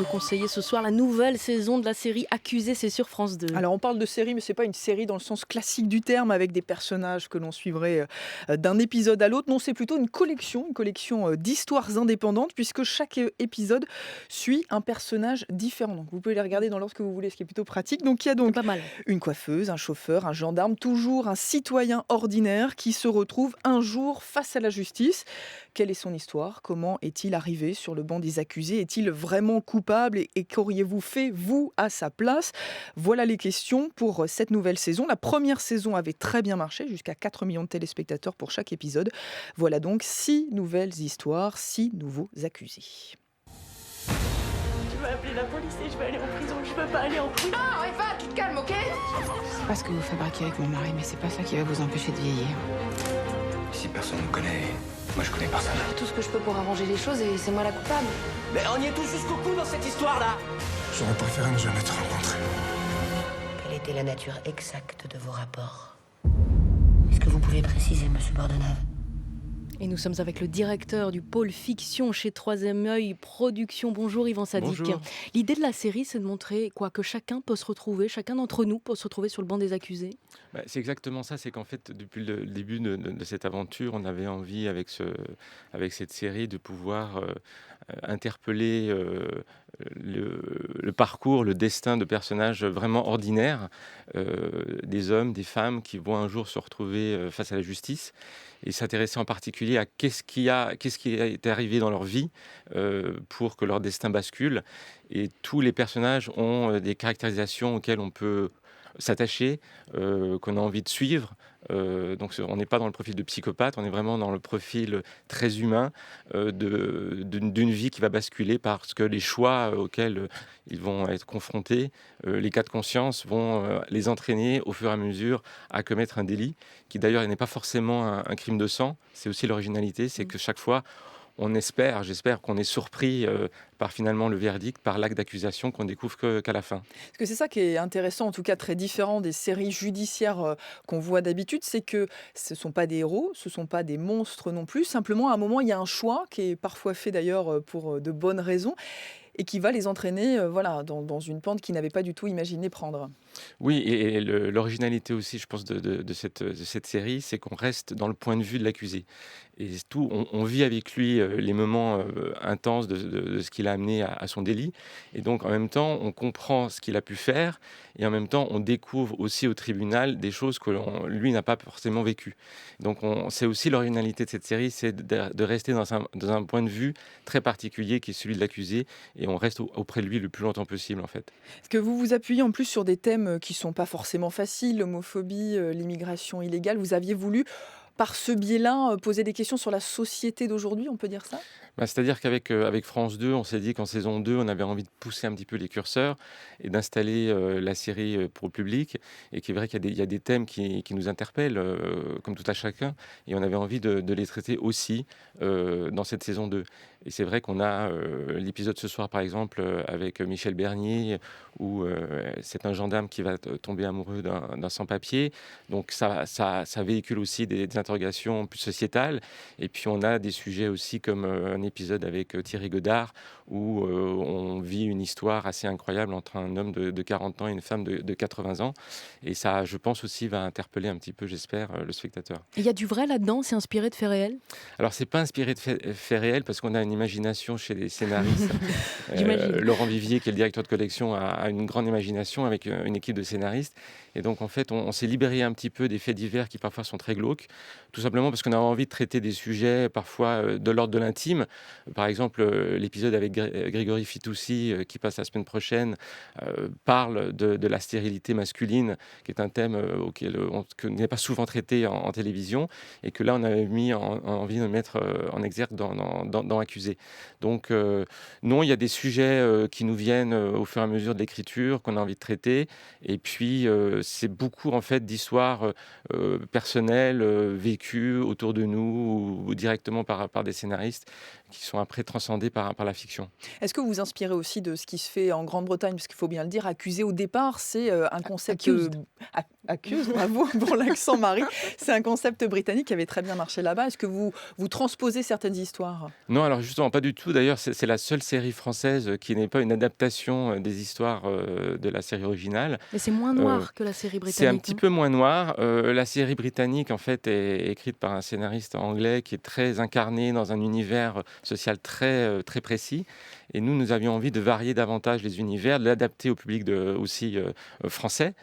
nous conseiller ce soir la nouvelle saison de la série Accusé, c'est sur France 2. Alors on parle de série, mais c'est pas une série dans le sens classique du terme, avec des personnages que l'on suivrait d'un épisode à l'autre. Non, c'est plutôt une collection d'histoires indépendantes, puisque chaque épisode suit un personnage différent. Donc vous pouvez les regarder dans l'ordre que vous voulez, ce qui est plutôt pratique. Donc il y a C'est donc pas mal. une coiffeuse, un chauffeur, un gendarme, toujours un citoyen ordinaire qui se retrouve un jour face à la justice. Quelle est son histoire? Comment est-il arrivé sur le banc des accusés? Est-il vraiment coupable? Et qu'auriez-vous fait, vous, à sa place? Voilà les questions pour cette nouvelle saison. La première saison avait très bien marché, jusqu'à 4 millions de téléspectateurs pour chaque épisode. Voilà donc 6 nouvelles histoires, 6 nouveaux accusés. Je vais appeler la police et je vais aller en prison. Je veux pas aller en prison. Non, Eva, tu te calmes, ok? C'est pas ce que vous fabriquez avec mon mari, mais c'est pas ça qui va vous empêcher de vieillir. Si personne ne me connaît, moi je connais personne. Tout ce que je peux pour arranger les choses et c'est moi la coupable. Mais on y est tous jusqu'au cou dans cette histoire-là. J'aurais préféré ne jamais te rencontrer. Quelle était la nature exacte de vos rapports? Est-ce que vous pouvez préciser, monsieur Bordenave? Et nous sommes avec le directeur du pôle fiction chez Troisième Œil Productions. Bonjour Yvan Sadik. Bonjour. L'idée de la série, c'est de montrer quoi, que chacun peut se retrouver, chacun d'entre nous peut se retrouver sur le banc des accusés. C'est exactement ça, c'est qu'en fait, depuis le début de cette aventure, on avait envie, avec cette série, de pouvoir interpeller le parcours, le destin de personnages vraiment ordinaires, des hommes, des femmes qui vont un jour se retrouver face à la justice, et s'intéresser en particulier à qu'est-ce qui est arrivé dans leur vie pour que leur destin bascule. Et tous les personnages ont des caractérisations auxquelles on peut s'attacher, qu'on a envie de suivre. Donc on n'est pas dans le profil de psychopathe, on est vraiment dans le profil très humain d'une vie qui va basculer parce que les choix auxquels ils vont être confrontés, les cas de conscience vont les entraîner au fur et à mesure à commettre un délit, qui d'ailleurs n'est pas forcément un crime de sang. C'est aussi l'originalité, c'est que chaque fois, j'espère qu'on est surpris par finalement le verdict, par l'acte d'accusation qu'on découvre qu'à la fin. Parce que c'est ça qui est intéressant, en tout cas très différent des séries judiciaires qu'on voit d'habitude, c'est que ce ne sont pas des héros, ce ne sont pas des monstres non plus. Simplement, à un moment, il y a un choix qui est parfois fait d'ailleurs pour de bonnes raisons et qui va les entraîner dans une pente qu'ils n'avaient pas du tout imaginé prendre. Oui, et l'originalité aussi, je pense, de cette série, c'est qu'on reste dans le point de vue de l'accusé. Et on vit avec lui les moments intenses de ce qu'il a amené à son délit. Et donc, en même temps, on comprend ce qu'il a pu faire. Et en même temps, on découvre aussi au tribunal des choses que lui n'a pas forcément vécues. Donc, c'est aussi l'originalité de cette série, c'est de rester dans un point de vue très particulier qui est celui de l'accusé. Et on reste auprès de lui le plus longtemps possible, en fait. Est-ce que vous vous appuyez en plus sur des thèmes qui ne sont pas forcément faciles, l'homophobie, l'immigration illégale? Vous aviez voulu, par ce biais-là, poser des questions sur la société d'aujourd'hui, on peut dire ça? C'est-à-dire avec France 2, on s'est dit qu'en saison 2, on avait envie de pousser un petit peu les curseurs et d'installer la série pour le public. Et qu'il est vrai qu'il y a des thèmes qui nous interpellent, comme tout à chacun. Et on avait envie de les traiter aussi dans cette saison 2. Et c'est vrai qu'on a l'épisode ce soir, par exemple, avec Michel Bernier, où c'est un gendarme qui va tomber amoureux d'un sans-papier. Donc ça véhicule aussi des interrogations plus sociétales. Et puis on a des sujets aussi comme un épisode avec Thierry Godard, où on vit une histoire assez incroyable entre un homme de 40 ans et une femme de 80 ans. Et ça, je pense aussi, va interpeller un petit peu, j'espère, le spectateur. Il y a du vrai là-dedans, c'est inspiré de faits réels? Alors, c'est pas inspiré de faits réels, parce qu'on a une imagination chez les scénaristes. J'imagine. Laurent Vivier, qui est le directeur de collection, a une grande imagination avec une équipe de scénaristes. Et donc, en fait, on s'est libéré un petit peu des faits divers qui parfois sont très glauques, tout simplement parce qu'on a envie de traiter des sujets parfois de l'ordre de l'intime. Par exemple, l'épisode avec Grégory Fitoussi, qui passe la semaine prochaine, parle de la stérilité masculine, qui est un thème que n'est pas souvent traité en télévision, et que là, on avait envie de mettre en exergue dans Accusé. Donc, non, il y a des sujets qui nous viennent au fur et à mesure de l'écriture, qu'on a envie de traiter, et puis c'est beaucoup en fait d'histoires personnelles vécues autour de nous ou directement par des scénaristes qui sont après transcendés par la fiction. Est-ce que vous vous inspirez aussi de ce qui se fait en Grande-Bretagne? Parce qu'il faut bien le dire, accusé au départ, c'est un concept... Accuse, bravo pour l'accent Marie. C'est un concept britannique qui avait très bien marché là-bas. Est-ce que vous transposez certaines histoires? Non, alors justement, pas du tout. D'ailleurs, c'est la seule série française qui n'est pas une adaptation des histoires de la série originale. Mais c'est moins noir que la série britannique. C'est un petit peu moins noir. La série britannique, en fait, est écrite par un scénariste anglais qui est très incarné dans un univers social très précis. Et nous avions envie de varier davantage les univers, de l'adapter au public aussi français.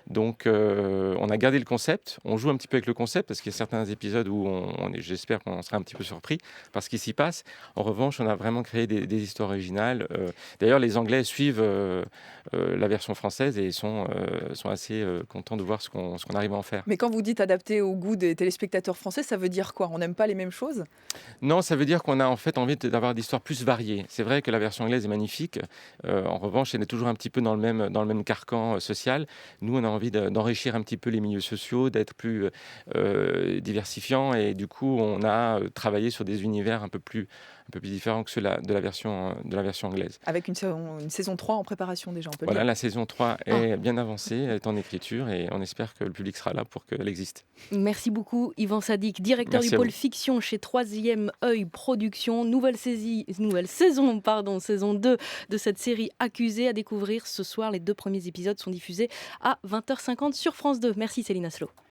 Donc, on a gardé le concept. On joue un petit peu avec le concept parce qu'il y a certains épisodes où j'espère qu'on sera un petit peu surpris par ce qui s'y passe. En revanche, on a vraiment créé des histoires originales. D'ailleurs, les Anglais suivent la version française et sont assez contents de voir ce qu'on arrive à en faire. Mais quand vous dites adapté au goût des téléspectateurs français, ça veut dire quoi? On n'aime pas les mêmes choses? Non, ça veut dire qu'on a en fait envie d'avoir des histoires plus variées. C'est vrai que la version anglaise est magnifique. En revanche, elle est toujours un petit peu dans le même carcan social. Nous, on a envie d'enrichir un petit peu les milieux sociaux, d'être plus diversifiant. Et du coup, on a travaillé sur des univers un peu plus différents que ceux de la version anglaise. Avec une saison 3 en préparation déjà, on peut le Voilà, dire. la saison 3 est bien avancée, elle est en écriture et on espère que le public sera là pour qu'elle existe. Merci beaucoup Yvan Sadik, directeur Merci du à pôle vous. fiction chez Troisième Œil Productions. Nouvelle saison, saison 2 de cette série Accusé à découvrir ce soir. Les 2 premiers épisodes sont diffusés à 20h50 sur France 2. Merci Céline Aslo.